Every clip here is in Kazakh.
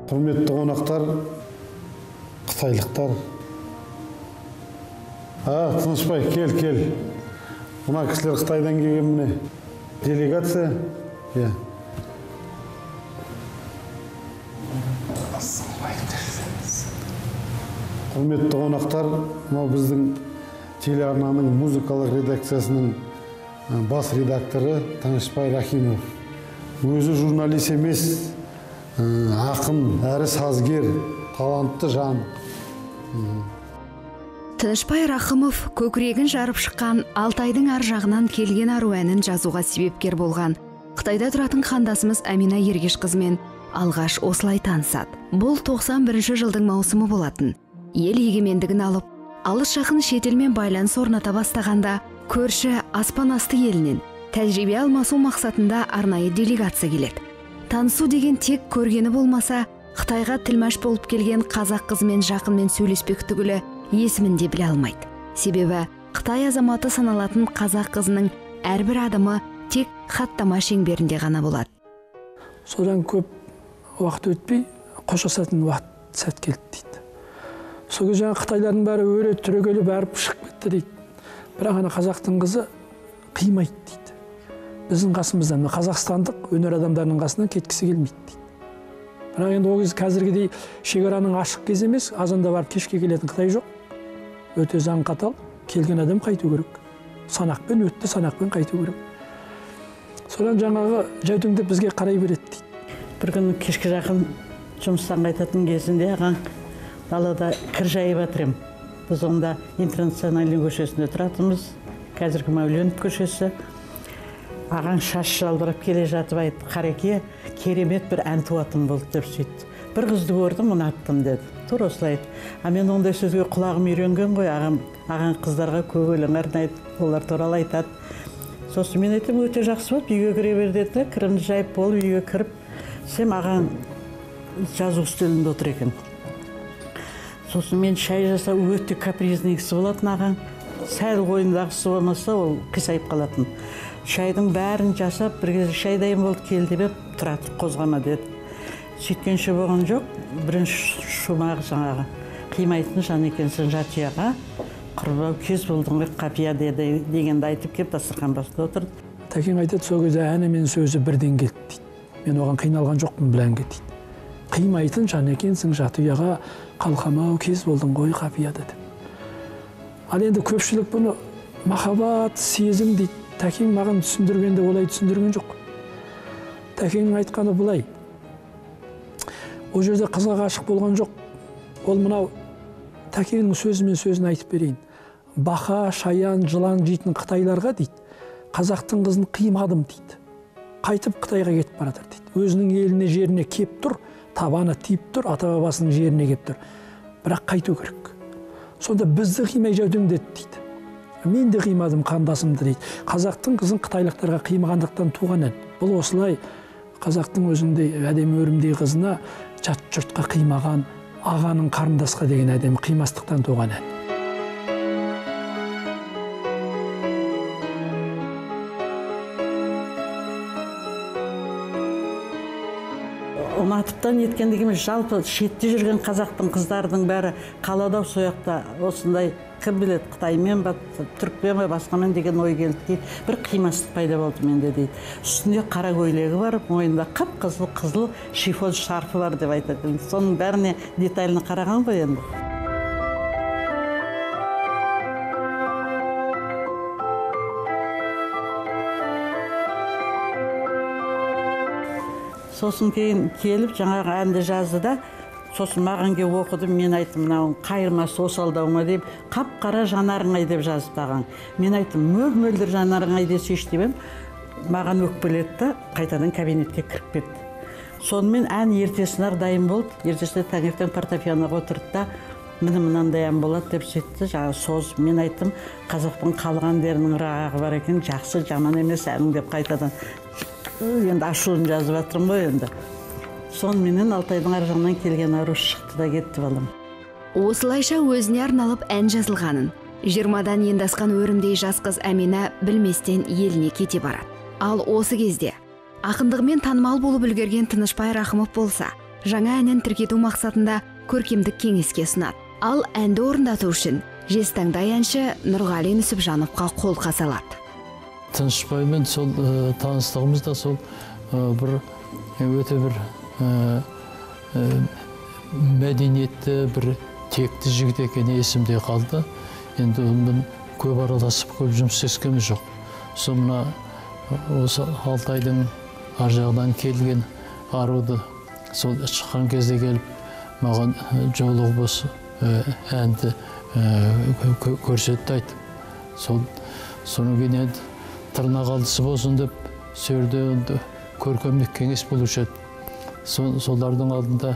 Құрметті қонақтар, қытайлықтар. Тынышбай, кел. Мына кісілер Қытайдан келген міне. Делегация. Құрметті қонақтар, мынау біздің телеарнаның музыкалық редакциясының бас редакторы Тынышбай Рахимов. Өзі журналист емес, ақын, әрі сазгер, талантты жан. Тынышбай Рахимов көкірегін жарып шыққан Алтайдың ар жағынан келген ару әнін жазуға себепкер болған. Қытайда тұратын қандасымыз Әмина Ергешқызымен алғаш осылай танысады. Бұл 91 жылдың маусымы болатын. Ел егемендігін алып, алыс жақын шетелмен байланыс орната бастағанда, көрші аспан асты елінен тәжірибе алмасу мақсатында арнайы делегация келеді. Танысу деген тек көргені болмаса, Қытайға тілмаш болып келген қазақ қызымен жақынмен сөйлеспек түгілі есімін де біле алмайды. Себебі Қытай азаматы саналатын қазақ қызының әрбір адымы тек хаттама шеңберінде ғана болады. Содан көп уақыт өтпей қоштасатын уақыт сәт келді дейді. Сол кезде Қытайлардың бәрі өре түрегеліп бәріп шығып кетті дейді. Бірақ ана қазақтың қызы қимайды дейді. Біздің қасымыздан, қазақстандық өнер адамдарының қасынан кеткісі келмейді дейді. Бірақ енді ол кез қазіргідей шекараның ашық кезі емес, азанда барып кешке келетін Қытай жоқ. Өте заң қатал, келген адам қайту керек. Санақпен өтті, санақпен қайту керек. Содан жаңағы жәутеңдеп бізге қарай береді дейді. Бір күні кешке жақын жұмыстан қайтатын кезінде ағаң далада кір жайып жатыр ем. Біз онда Интернациональный көшесінде тұратынбыз, қазіргі Мәуленов көшесі. Ағаң шаш жалбырап келе жатып айтты, Қареке, керемет бір ән туатын болды деп сөйтті. Бір қызды көрдім, ұнаттым деді. Тур осылай айтты. Мен ондай сөзге құлағым үйренген ғой, ағаң қыздарға көп өлең арнайды, олар туралы айтады. Сосын мен айттым, өте жақсы болып, үйге кіре бер деді, кірімді жайып болып, үйге кіріп, сен ағаң жазу үстелінде отыр екен. Сосын мен шай жасау өте капризный кісі болатын ағаң. Сәл ойындағысы болмаса, ол қисайып қалатын. Шайдың бәрін жасап, бір кезде шай дайын болды, келді беп, тұратып қозғама деді. Сөйткенше болған жоқ, бірінші шумағы жаңағы. Қимайтын жан екенсің жатияға, құрбау кез болдың ғой, қапия деді дегенді айтып кеп, дастархан басында отырды. Тәкең айтады, сол кезде әні мен сөзі бірден келді дейді. Мен оған қиналған жоқпын біләнге дейді. Қимайтын жан екенсің жатияға, қалқамау кез болдың ғой, қапия деді. Ал енді көпшілік бұны махаббат, сезім дейді. Тәкең маған түсіндіргенде олай түсіндірген жоқ. Тәкеңнің айтқаны бұлай. Ол жерде қызға ғашық болған жоқ. Ол мынау Тәкеңнің сөзімен сөзін айтып берейін. Бақа, шаян, жылан жейтін Қытайларға дейді, қазақтың қызын қимадым дейді. Қайтып Қытайға кетіп баратыр дейді. Өзінің еліне, жеріне кеп тұр, табаны тиіп тұр, ата-бабасының жеріне кеп тұр. Бірақ қайту керек. Сонда бізді қимай жәутеңдеді дейді. Мен де қимадым қандасымды дейді. Қазақтың қызын қытайлықтарға қимағандықтан туған ән. Бұл осылай қазақтың өзіндей әдемі өрімдей қызына жат жұртқа қимаған, ағаның қарындасқа деген әдемі қимастықтан туған ән. Ұнатыптан еткендігіміз жалпы шетте жүрген қазақтың қыздардың бәрі қалада сояқта осындай кім біледі Қытаймен ба, түрікпен ба, басқамен деген ой келді дейді. Бір қимастық пайда болды менде дейді. Үстінде қара көйлегі бар, мойнында қып-қызыл шифон шарфы бар деп айтады. Соның бәріне детальны қараған ғой енді. Сосын кейін келіп жаңағы әнді жазды да, сосын маған кеп оқыдым, мен айттым, мынауың қайырмасы осалдауыма деп, қап-қара жанарыңай деп жазып ағаң. Мен айттым, мөп-мөлдір жанарыңай десейші деп, маған өкпеледі да, қайтадан кабинетке кіріп кетті. Сонымен ән ертесінар дайын болды, ертесіне таңертең фортепианоға отырды да, мынандай ән болады деп сөйтті, жаңағы соз. Мен айттым, қазақтың халық әндерінің ырғағы бар екен, жақсы, жаман емес әнің деп қайтадан енді ашуын жазып жатырмын ғой енді. Сонымен Алтайдың ар жағынан келген ару шықты да кетті балам. Осылайша өзіне арналып ән жазылғанын, 20-дан енді асқан өрімдей жас қыз Әмина білместен еліне кете барады. Ал осы кезде ақындығымен танымал болып үлгерген Тынышбай Рахимов болса, жаңа әнін тіркету мақсатында көркемдік кеңеске ұсынады. Ал әнді орындату үшін жезтаңдай әнші Нұрғали Нүсіпжановқа қолқа салады. Тынышбаймен сол таныстығымыз да сол бір өте бір мәдениетті, бір текті жігіт екені есімде қалды. Енді онымен көп араласып, көп жұмыс істескеніміз жоқ. Сол мына осы Алтайдың ар жағынан келген аруды сол шыққан кезде келіп, маған жолығып осы әнді көрсетті айтып. Соның кейін енді тырнақалдысы болсын деп, сөрде көркемдік кеңес болушы еді. Солардың алдында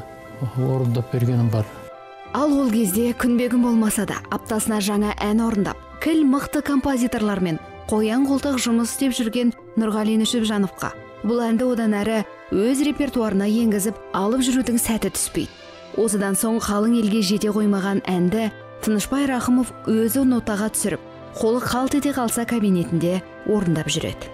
орындап бергенім бар. Ал ол кезде күнбе-күн болмаса да аптасына жаңа ән орындап, кіл мықты композиторлармен қоян қолтық жұмыс істеп жүрген Нұрғали Нүсіпжановқа бұл әнді одан әрі өз репертуарына енгізіп алып жүрудің сәті түспейді. Осыдан соң қалың елге жете қоймаған әнді Тынышбай Рахымов өзі нотаға түсіріп, қолы қалт ете қалса кабинетінде орындап жүреді.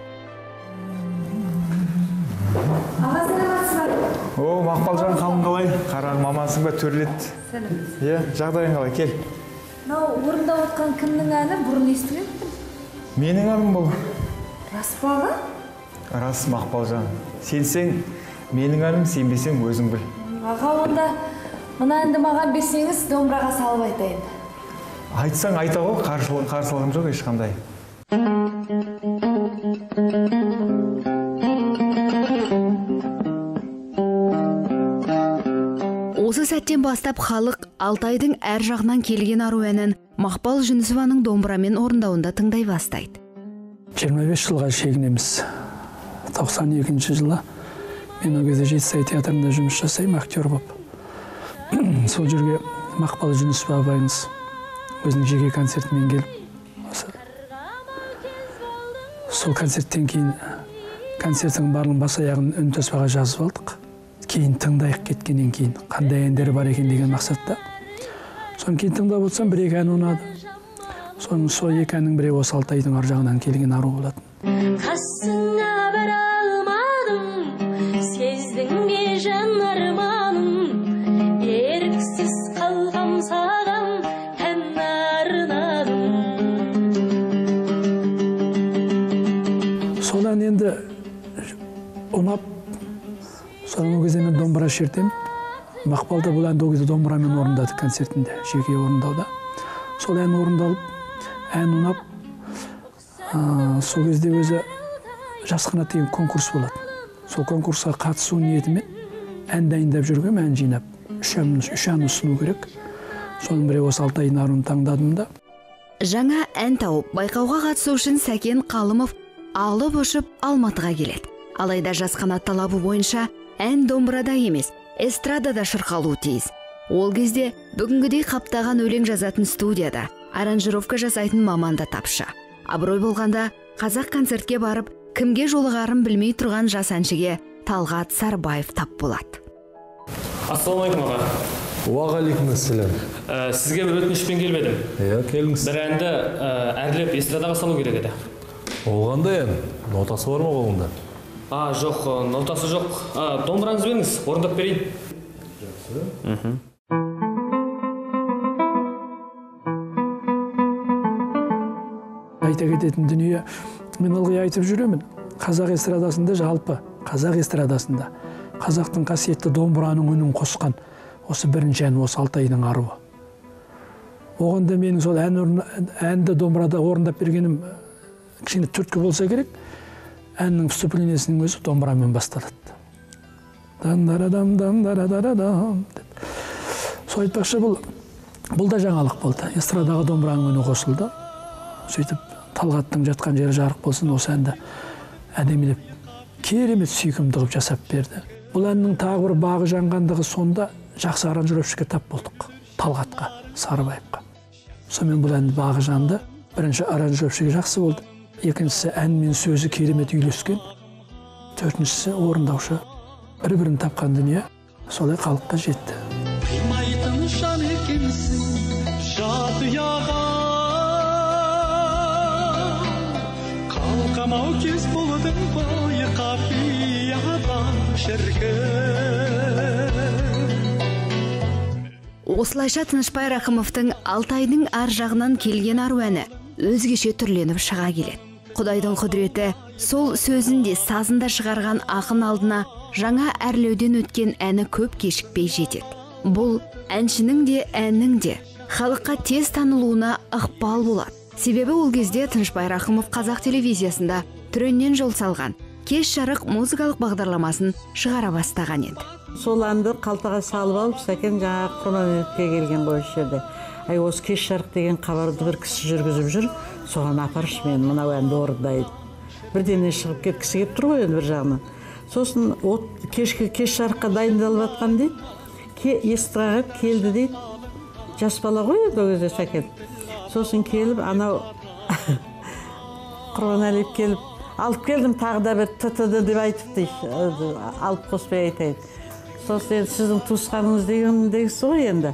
О, Мақпалжан қалың қалай? Қарағым мамасың ба төрлет? Сәлем. Жағдайың қалай? Кел. Мынау орындап отқан кімнің әні? Бұрын естімеппін. Менің әнім бұл. Рас па аға? Рас, Мақпалжан. Сенсең, менің әнім, сенбесең өзің біл. Аға, онда мына әнді маған берсеңіз, домбыраға салып айтайын. Айтсаң айта ғой, қарсылығым жоқ ешқандай. Осы сәттен бастап халық Алтайдың әр жағынан келген ару әнін Мақпал Жүнісованың домбырамен орындауында тыңдай бастайды. 25 жылға шегінеміз. 92 жылы мен ол кезде Жетісай театрында жұмыс жасаймын, актер болып. Сол жерге Мақпал Жүнісова апайымыз өзінің жеке концертімен келіп, сол концерттен кейін концерттің барлығын бас аяғын үнтаспаға жазып алдық. Кейін тыңдайық кеткеннен кейін қандай әндері бар екен деген мақсатта. Соны кейін тыңдап отырсам бір-екі ән ұнады. Соның сол екі әннің бірі осы Алтайдың ар жағынан келген ару болатын. Қасыңа бара алмадым, сездің бе жан арманым, еріксіз қалғам саған ән арнадым. Сол ән енді ұнап, соның кезде мен домбыра шертем. Мақпалда бұл әнді ол кезде домбырамен орындады концертінде, жеке орындауда. Сол ән орындалып, ән ұнап, сол кезде өзі жас қанат деген конкурс болады. Сол конкурсқа қатысу ниетімен ән дайындап жүргем, ән жинап, үш ән ұсыну керек. Соның бірі осы Алтайдың аруын таңдадым да. Жаңа ән тауып, байқауға қатысу үшін Сәкен Қалымов алып ұшып Алматыға келеді. Алайда жас қанат талабы бойынша ән домбырада емес, эстрадада шырқалуы тиіс. Ол кезде бүгінгідей қаптаған өлең жазатын студияда, аранжировка жасайтын маманда тапшы. Абырой болғанда қазақ концертке барып, кімге жолығарын білмей тұрған жас әншіге Талғат Сарбаев тап болады. Ассалаумалейкум аға. Уағалейкум ассалам. Сізге бір өтінішпен келмедім. Келіңіз. Бір әнді әрлеп эстрадаға салу керек еді. Оғандай ән? Нотасы бар ма қолында? Жоқ, нотасы жоқ. Домбыраңыз беріңіз, орындап берейін. Жақсы. Айта кететін дүние, мен ылғи айтып жүремін. Қазақ эстрадасында, жалпы қазақ эстрадасында қазақтың қасиетті домбыраның үнін қосқан осы бірінші ән осы Алтайдың аруы. Оғанда менің сол әнді домбырада орындап бергенім кішкене түрткі болса керек. Әннің вступлениясының өзі домбырамен басталады. Дан-дара-дам-дам-дара-дара-дам деп. Сол айтпақшы, бұл да жаңалық болды. Эстрадаға домбыраның үні қосылды. Сөйтіп Талғаттың жатқан жері жарық болсын, осы әнді әдемілеп керемет сүйкімді қылып жасап берді. Бұл әннің тағы бір бағы жанғандығы сонда жақсы аранжировщикке тап болдық. Талғатқа, Сарыбаевқа. Сонымен бұл әнді бағы жанды. Бірінші аранжировщигі жақсы болды. Екіншісі ән мен сөзі керемет үйлескен. Төртіншісі орындаушы бір-бірін тапқан дүние солай халыққа жетті. Қимайтын жан екенсің жатыяға, қалқамау кез болдың ғой қапияда шіркін. Осылайша Тынышбай Рахымовтың Алтайдың ар жағынан келген ару әні өзгеше түрленіп шыға келеді. Құдайдың құдіреті сол сөзінде сазында шығарған ақын алдына жаңа әрлеуден өткен әні көп кешікпей жетеді. Бұл әншінің де әннің де халыққа тез танылуына ықпал болады. Себебі ол кезде Тынышбай Рахымов қазақ телевизиясында түреннен жол салған кеш жарық музыкалық бағдарламасын шығара бастаған еді. Сол әнді қалтаға салып алып, Сәкен жаңа Құрманбекке келген ғой жерде. Ай, осы кеш жарық деген хабарды бір кісі жүргізіп жүр, соған апаршы, мен мынау әнді орындайды. Бірдене шығып кеткісі келіп тұр ғой енді бір жағынан. Сосын кеш жарыққа дайындалып жатқан дейді, естіға келді дейді. Жас бала ғой енді ол кезде Сәкен. Сосын келіп, анау Құрманәлиев келіп, алып келдім тағы да бір ТТД деп айтып дейді, алып қоспай айтайын. Сосын сіздің туысқаныңыз дегенсіз ғой енді.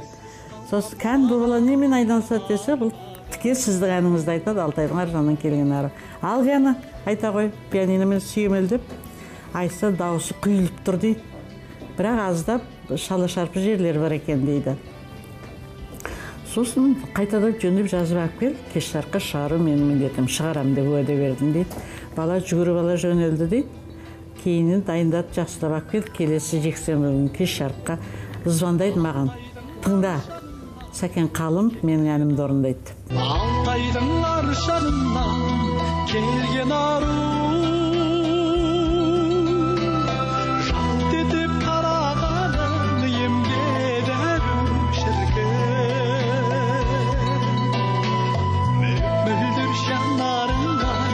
Сосын кән бұл бала немен айналысады десе, бұл тіке сіздің әніңізді айтады, Алтайдың ар жағынан келген ары. Ал ғана айта ғой, пианиномен сүйемелдеп, айтса дауысы құйылып тұр дейді. Бірақ аздап шала шарпы жерлері бар екен дейді. Сосын қайтадан жөндеп жазып алып кел, кеш жарыққа шығару менің міндетім, шығарам деп уәде бердім дейді. Бала жүгіріп ала жөнелді дейді. Кейінен дайындап жақсылап алып кел, келесі жексенбі күні кеш жарыққа звондайды маған. Тыңда, Сәкен Қалымов менің әнімді орындайды. Алтайдың ар жағынан келген ару, жалт етіп қарағанын емге дәру шіркін. Мөлдір жанарыңдай,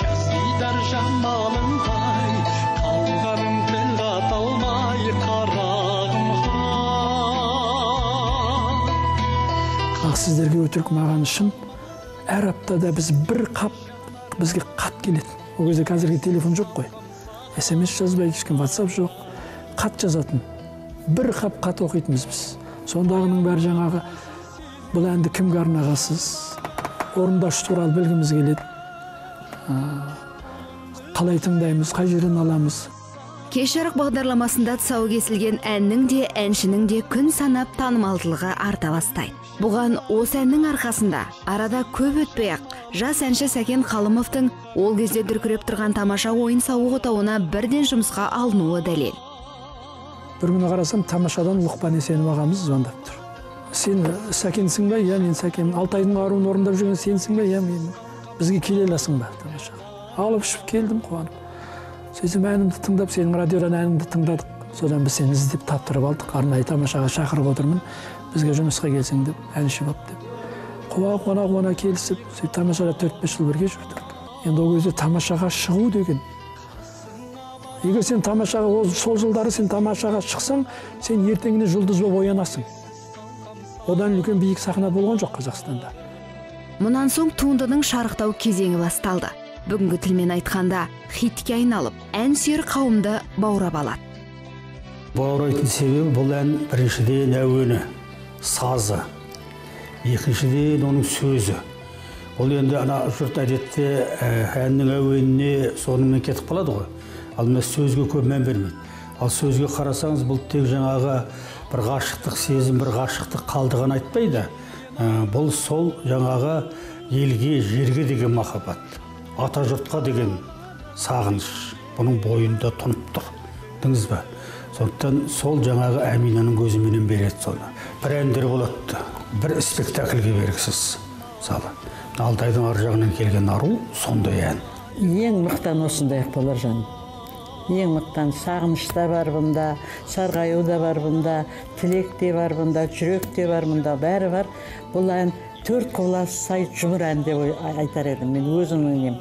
шасидар жамалыңдай, қалғаным тіл қата алмай қарағымға. Сіздерге өтірік маған шын, әр аптада біз бір қап бізге қат келеді. Ол кезде қазіргі телефон жоқ қой. SMS жазбайды, ешкім WhatsApp жоқ. Қат жазатын. Бір қап қат оқитынбыз біз. Сондағының бәрі жаңағы бұл әнді кімге арнағансыз, орындаушы туралы білгіміз келеді. Қалай тыңдаймыз, қай жерден аламыз. Кеш жарық бағдарламасында тұсауы кесілген әннің де, әншінің де күн санап танымалдылығы арта бастайды. Бұған осы әннің арқасында арада көп өтпей-ақ жас әнші Сәкен Қалымовтың ол кезде дүркіреп тұрған тамаша ойын сауық отауына бірден жұмысқа алынуы дәлел. Бір күні қарасам, тамашадан Лұқпан Есенов ағамыз звондап тұр. Сен Сәкенсің ба? Я, мен Сәкен. Алтайдың аруын орындап жүрген сенсің ба? Я, мен. Бізге келе аласың ба? Тамашаға. Алып ішіп келдім, қуанып. Сөйтіп әнімді тыңдап, сенің радиодан әнімді тыңдадық. Содан біз сені іздеп таптырып алдық. Арнайы тамашаға шақырып отырмын. Бізге жұмысқа келсең деп, әнші боп деп. Қуана келісіп, сөйтіп тамашада 4-5 жыл бірге жүрдік. Енді ол кезде тамашаға шығу деген. Егер сен тамашаға, сол жылдары сен тамашаға шықсаң, сен ертеңіне жұлдыз боп оянасың. Одан үлкен биік сахна болған жоқ Қазақстанда. Мұнан соң туындының шарықтау кезеңі басталды. Бүгінгі тілмен айтқанда хитке айналып, ән сүйер қауымды баурап алады. Баурайтын себебі бұл ән біріншіден әуені, сазы, екіншіден оның сөзі. Ол енді жұрт әдетте әннің әуеніне сонымен кетіп қалады ғой. Ал мен сөзге көп мән бермейді. Ал сөзге қарасаңыз, бұл тек жаңағы бір ғашықтық сезім, бір ғашықтық қалдығын айтпайды. Бұл сол жаңағы елге, жерге деген махаббат, ата жұртқа деген сағыныш, бұның бойында тұнып тұр. Діңіз бе? Сондықтан сол жаңағы Әминаның көзіменен береді соны. Бір әндер болады, бір спектакльге бергісіз. Мысалы, Алтайдың ар жағынан келген ару сондай ән. Ең мықтан осындай болар жаным. Ең мықтан сағыныш та бар бұнда, сарғаю да бар бұнда, тілек те бар бұнда, жүрек те бар бұнда, бәрі бар. Бұл ән 4 құбылас сай жұмыр ән деп айтар едім, мен өзім өнем.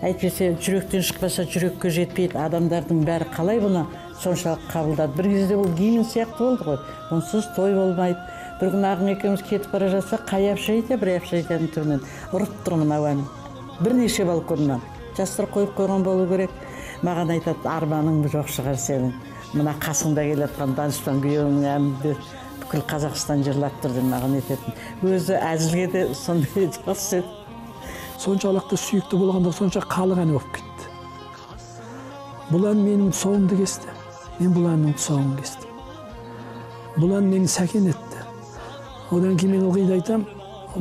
Әйтпесе жүректен шықпаса жүрекке жетпейді, адамдардың бәрі қалай бұны соншалық қабылдады. Бір кезде бұл гимн сияқты болды ғой, бұнсыз той болмайды. Бір күн ағым екеуміз кетіп бара жатса, қай әпшейді, бір әпшейден түрінен ұрып тұрмын әуәні. Бірнеше балконнан. Жастар қойып қойған болу керек. Маған айтады, арманың жоқ шығар сенің. Мына қасыңда келатқан Данышпан күйеуінің әнінде бүкіл Қазақстан жырлап тұр деп маған айтатын. Өзі әзілге де сондай жақсы еді. Соншалықты сүйікті болғанда сонша халық әні болып кетті. Бұл ән менің тұсауымды кесті. Мен бұл әннің тұсауын кестім. Бұл ән мені Сәкен етті. Одан кейін мен ылғиды айтам,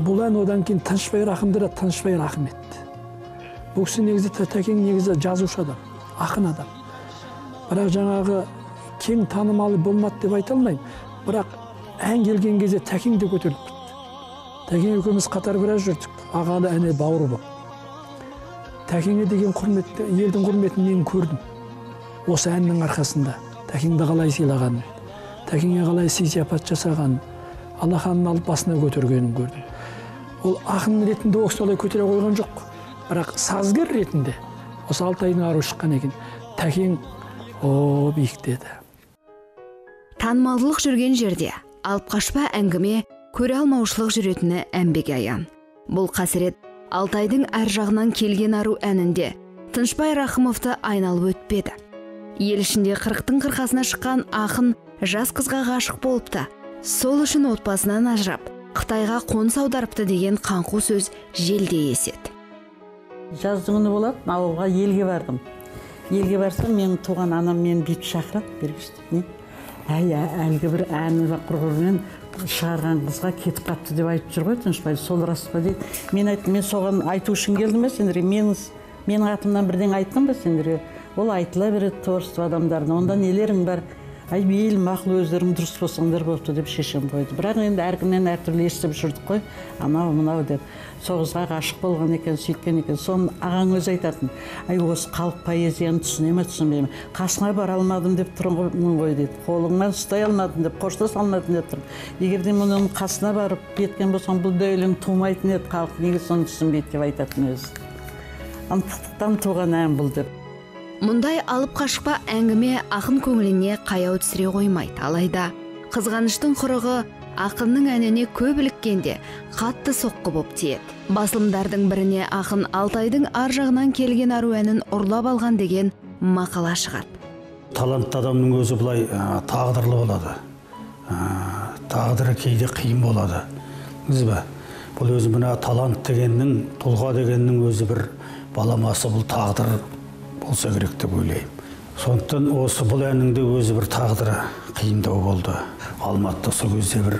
бұл ән одан кейін Тынышбай Рахымды Тынышбай Рахым етті. Бұл кісі негізі Тәкең негізі жазушы адам, ақын адам. Бірақ жаңағы кең танымалы болмады деп айта алмаймын. Бірақ ән келген кезде Тәкең де көтеріліп кетті. Тәкең екеуміз қатар біраз жүрдік, ағалы әне бауыр болып. Тәкеңе деген құрметті, елдің құрметін мен көрдім. Осы әннің арқасында Тәкеңді қалай сыйлағанын, Тәкеңе қалай сый-сияпат жасағанын, Аллаханын алып басына көтергенін көрдім. Ол ақын ретінде ол солай көтере қойған жоқ. Бірақ сазгер ретінде осы Алтайдың аруы шыққан екен. Тәкең биіктеді. Танымалдылық жүрген жерде алып қашпа әңгіме көре алмаушылық жүретіні әмбеге аян. Бұл қасірет Алтайдың әр жағынан келген ару әнінде Тынышбай Рахымовты айналып өтпеді. Ел ішінде 40-тың қырқасына шыққан ақын жас қызға ғашық болыпты. Сол үшін отбасынан ажырап, Қытайға қоныс аударыпты деген қаңқу сөз желде еседі. Жаздың күні болады, ауылға елге бардым. Елге барсам, менің туған анам мені бүйтіп шақырады, бергішті. Әлгі бір әні құрғырмен шығарған қызға кетіп қапты деп айтып жүр ғой, Тынышбай, сол рас па дейді. Мен айттым, мен соған айту үшін келдім бе, сендерге менің атымнан бірден айттым ба сендерге? Ол айтыла береді творчество адамдарына, онда нелерің бар? Мейлі мақұл өздерің дұрыс болсаңдар болыпты деп шешем қойды. Бірақ енді әркімнен әртүрлі естіп жүрдік қой, анау мынау деп. Сол қызға ғашық болған екен, сөйткен екен. Соны ағаң өзі айтатын. Осы халық поэзияны түсіне ме, түсінбей ме? Қасыңа бара алмадым деп тұрмын ғой дейді. Қолыңнан ұстай алмадым деп, қоштаса алмадым деп тұрмын. Егер де мұның қасына барып кеткен болсам, бұл да өлең тумайтын еді, халық неге соны түсінбейді деп айтатын өзі. Ынтықтан туған ән бұл деп. Мұндай алып қашпа әңгіме ақын көңіліне қаяу түсіре қоймайды. Алайда қызғаныштың құрығы ақынның әніне көп іліккенде қатты соққы боп тиеді. Басылымдардың біріне ақын Алтайдың ар жағынан келген ару әнін ұрлап алған деген мақала шығады. Талантты адамның өзі бұлай тағдырлы болады. Тағдыры кейде қиын болады. Бұл өзі мына талант дегеннің, тұлға дегеннің өзі бір баламасы, бұл тағдыр болса керек деп ойлаймын. Сондықтан осы бұл әннің де өзі бір тағдыры қиындау болды. Алматыда сол кезде бір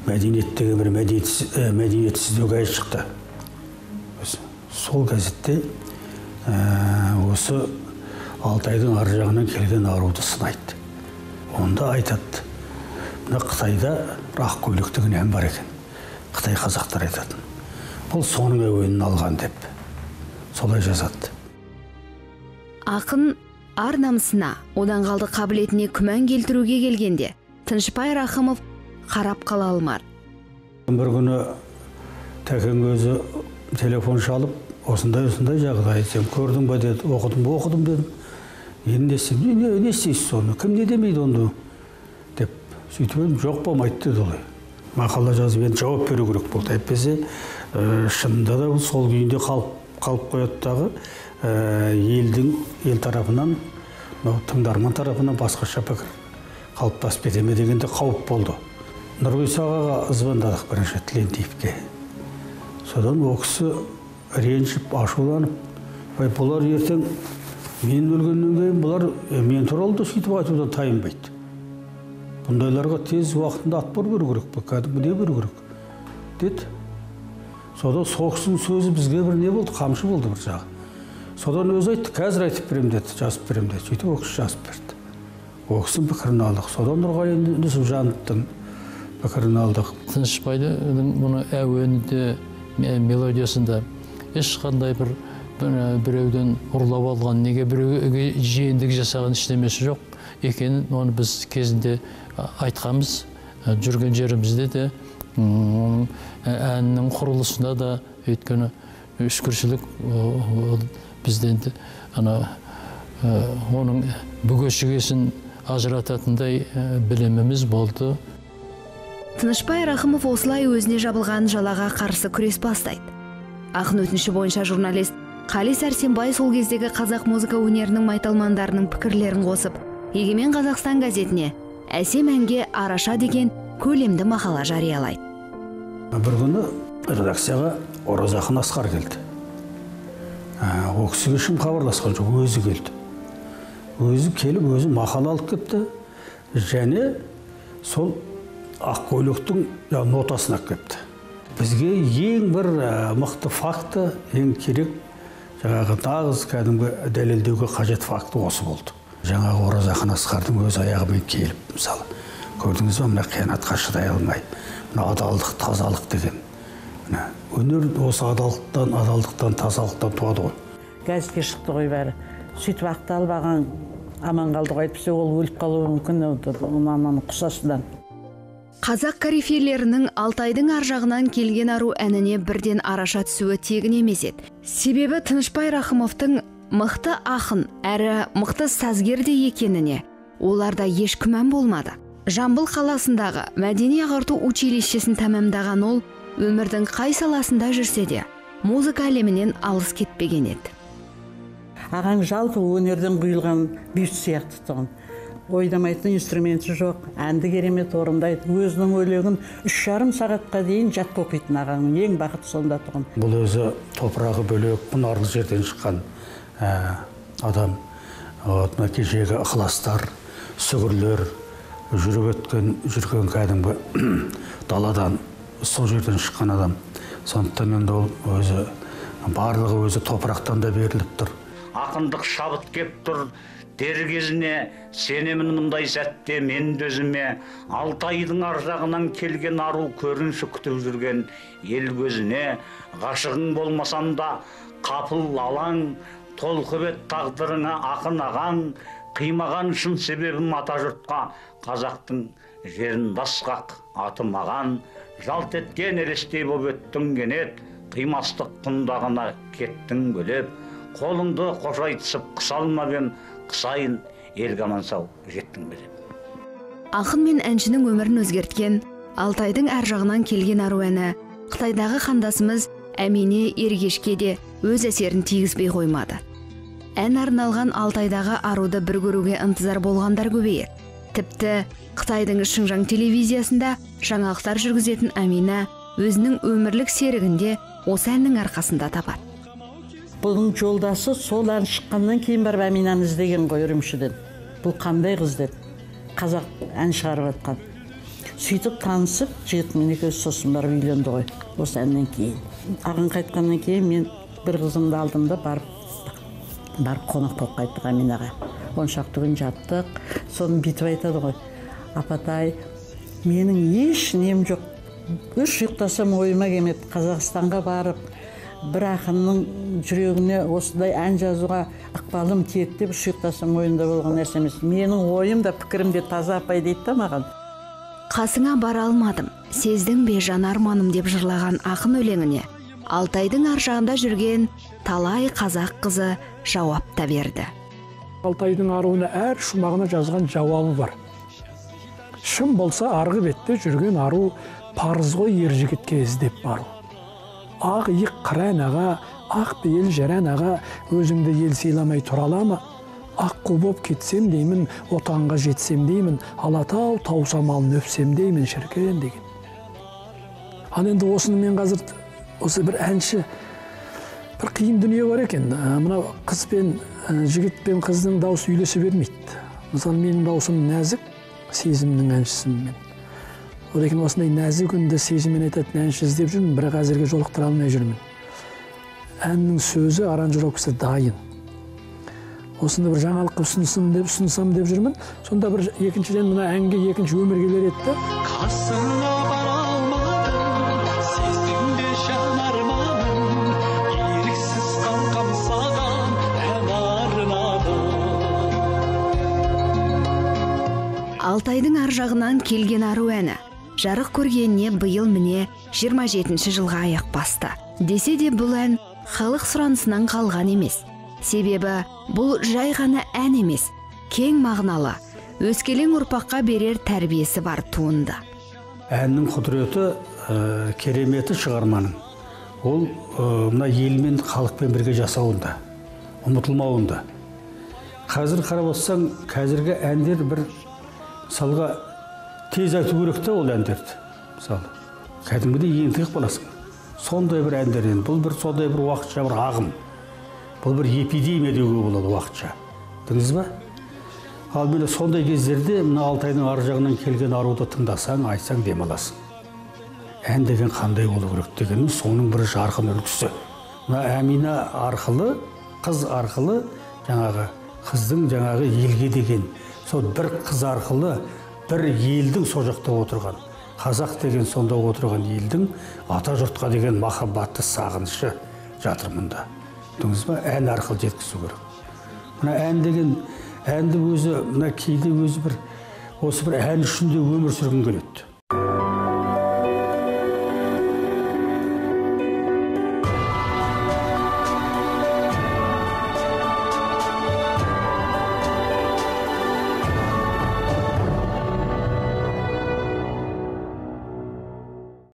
мәдениеттегі бір мәдениетсіздеу газет шықты. Сол газетте осы Алтайдың ар жағынан келген аруды сынайды. Онда айтады, мына Қытайда ақ көйлек деген ән бар екен. Қытай қазақтар айтатын. Бұл соның әуенін алған деп. Солай жазады. Ақын ар намысына, одан қалды қабілетіне күмән келтіруге келгенде, Тынышбай Рахымов қарап қала алмады. Бір күні Тәкең өзі телефон шалып, осындай жағдай, сен көрдің ба деді, оқыдым дедім. Енді не істейсіз соны, кім не демейді оны деп сөйтіп едім, жоқ болмайды деді олай. Мақала жазып, енді жауап беру керек болды. Әйтпесе шынында да сол күйінде қалып қояттағы ел тарапынан, тыңдарман тарапынан басқаша пікір қалыптасып кете ме дегенде қауіп болды. Нұрғиса ағаға звондадық бірінші Тілендиевке. Содан ол кісі ренжіп, ашуланып, бұлар ертең мен өлгеннен кейін бұлар мен туралы да сөйтіп айтудан тайынбайды. Бұндайларға тез уақытында атпар беру керек, кәдімгі не беру керек деді. Содан соқсын сөзі бізге бір не болды, қамшы болды бір жағы. Содан өзі айтты, қазір айтып берем деді, жазып берем деді. Сөйтіп ол кісі жазып берді. Ол кісінің пікірін алдық. Содан Нұрғали Нүсіпжановтың пікірін алдық. Тынышбайдың бұны әуенінде, мелодиясында ешқандай біреуден ұрлап алған, неге біреуге жиендік жасаған іштемесі жоқ екенін оны біз кезінде айтқанбыз, жүрген жерімізде де, әннің құрылысында да, өйткені үшкіршілік бізден оның бүге-шігесін ажырататындай біліміміз болды. Тынышбай Рахымов осылай өзіне жабылған жалаға қарсы күрес бастайды. Ақын өтініші бойынша журналист Қали Сәрсенбай сол кездегі қазақ музыка өнерінің майталмандарының пікірлерін қосып, Егемен Қазақстан газетіне әсем әнге араша деген көлемді мақала жариялайды. Бір күні редакцияға Оразақын Асқар келді. Ол кісіге ешкім хабарласқан жоқ, өзі келді. Өзі келіп, өзі мақала алып кетті. Және сол Ақкөйлектің нотасын алып келіпті. Бізге ең бір мықты факты, ең керек, жаңағы нағыз кәдімгі дәлелдеуге қажет факты осы болды. Жаңағы Оразахан Асқардың өз аяғымен келіп, мысалы, көрдіңіз бе, мына қиянатқа шыдай алмай, мына адалдық, тазалық деген. Өнер осы адалдықтан, тазалықтан туады ғой. Газетке шықты ғой бәрі. Сөйтіп ақталып аған аман қалды ғой, әйтпесе ол өліп қалуы мүмкін, оның құсасыдан. Қазақ корифейлерінің Алтайдың ар жағынан келген ару әніне бірден араша түсуі тегін емес еді. Себебі Тынышпай Рахымовтың мықты ақын әрі мықты сазгер де екеніне оларда еш күмән болмады. Жамбыл қаласындағы мәдени ағарту училищесін тәмамдаған ол өмірдің қай саласында жүрсе де музыка әлемінен алыс кетпеген еді. Ағаң жалпы өнерден құйылған бюст сияқты тұғын. Ойдамайтын инструменті жоқ, әнді керемет орындайды. Өзінің өлеңін 3,5 сағатқа дейін жатқа оқитын ағаңның ең бақыты сонда тұғын. Бұл өзі топырағы бөлек, мұнарлы жерден шыққан адам. Кешегі ықыластар, сүгірлер, жүрген кәдімгі даладан, сол жерден шыққан адам. Сондықтан енді ол өзі, барлығы өзі топырақтан да беріліп тұр. Ақындық шабыт кеп тұр, дер кезіне сенемін мұндай сәтте мен өзіме. Алтайдың ар жағынан келген ару көрінші күтіп жүрген ел көзіне. Ғашығың болмасам да қапыл алаң, толқы бет тағдырыңа ақын ағаң. Қимаған шын себебім ата жұртқа, қазақтың жерін басқақ аты маған. Жалт еткен елестей боп өттің кенет, қимастық құндағына кеттің бөлеп. Қолыңды қошайтысып қысалмап ем, қысайын елге аман сау жеттің бе деп. Ақын мен әншінің өмірін өзгерткен Алтайдың ар жағынан келген ару әні Қытайдағы қандасымыз Әмине Ергешке де өз әсерін тигізбей қоймады. Ән арналған Алтайдағы аруды бір көруге ынтызар болғандар көбейер. Тіпті Қытайдың Шыңжаң телевизиясында жаңалықтар жүргізетін Әмина өзінің өмірлік серігінде осы әннің арқасында табады. Бұның жолдасы сол ән шыққаннан кейін барып Әминаны іздеген ғой үрімшіден. Бұл қандай қыз деп, қазақ ән шығарып атқан. Сөйтіп танысып, жігітмен екеуі сосын барып үйленді ғой, осы әннен кейін. Ағын қайтқаннан кейін мен бір қызымды алдым да барып қонақ болып қайттық Әминаға. 10 шақты күн жаттық, соны бүйтіп айтады ғой. Апатай, менің еш нем жоқ. Үш ұйықтасам ойыма келмеді, Қазақстанға барып, бір ақынның жүрегіне осындай ән жазуға ықпалым тиеді деп ұйықтасам ойымда болған нәрсе емес. Менің ойым да пікірім де таза апай дейді да маған. Қасыңа бара алмадым, сездің бе жан арманым деп жырлаған ақын өлеңіне Алтайдың ар жағында жүрген талай қазақ қызы жауап та берді. Алтайдың аруына әр шумағына жазған жауабы бар. Шын болса арғы бетте жүрген ару парыз ғой ер жігітке іздеп бару. Ақ иық қыран аға, ақ бейіл жаран аға, өзіңді ел сыйламай тұрала ма? Аққу боп кетсем деймін, отанға жетсем деймін, Алатау таусамалын өпсем деймін шіркін деген. Ал енді осыны мен қазір осы бір әнші, бір қиын дүние бар екен. Мына қыз бен жігіт пен қыздың дауысы үйлесе бермейді. Мысалы менің даусым нәзік, сезімнің әншісімін. Одан осындай нәзік үнді сезіммен айтатын әнші іздеп жүрмін, бірақ әзірге жолықтыра алмай жүрмін. Әннің сөзі, аранжировкасы дайын. Осында бір жаңалық ұсынсам деп жүрмін. Сонда бір екіншіден мына әнге екінші өмір келер еді. Қасыңа бара алмадым, сездің бе жан арманым, еріксіз қалқам саған ән арнадым. Алтайдың ар жағынан келген ару әні жарық көргеніне биыл міне 27 жылға аяқ басты. Десе де бұл ән халық сұранысынан қалған емес. Себебі бұл жай ғана ән емес, кең мағыналы, өскелең ұрпаққа берер тәрбиесі бар туынды. Әннің құдіреті, кереметі шығарманың. Ол мына елмен, халықпен бірге жасауында, ұмытылмауында. Қазір қарап отырсаң, қазіргі әндер бір мысалға тез айту керек те ол әндерді. Мысалы, кәдімгідей ентігіп боласың. Сондай бір әндер енді, бұл бір сондай бір уақытша бір ағым. Бұл бір эпидемия деуге болады уақытша. Діңіз ба? Ал міне сондай кездерде мына Алтайдың ар жағынан келген аруды тыңдасаң, айтсаң демаласың. Ән деген қандай болу керек дегеннің соның бір жарқын үлгісі. Мына Әмина арқылы, қыз арқылы жаңағы қыздың жаңағы елге деген, сол бір қыз арқылы бір елдің со жақта отырған, қазақ деген сонда отырған елдің ата жұртқа деген махаббаты, сағынышы жатыр мұнда. Көрдіңіз ба? Ән арқылы жеткізу керек. Мына ән деген, әнді өзі, мына кейде өзі бір, осы бір ән үшін де өмір сүргім келеді.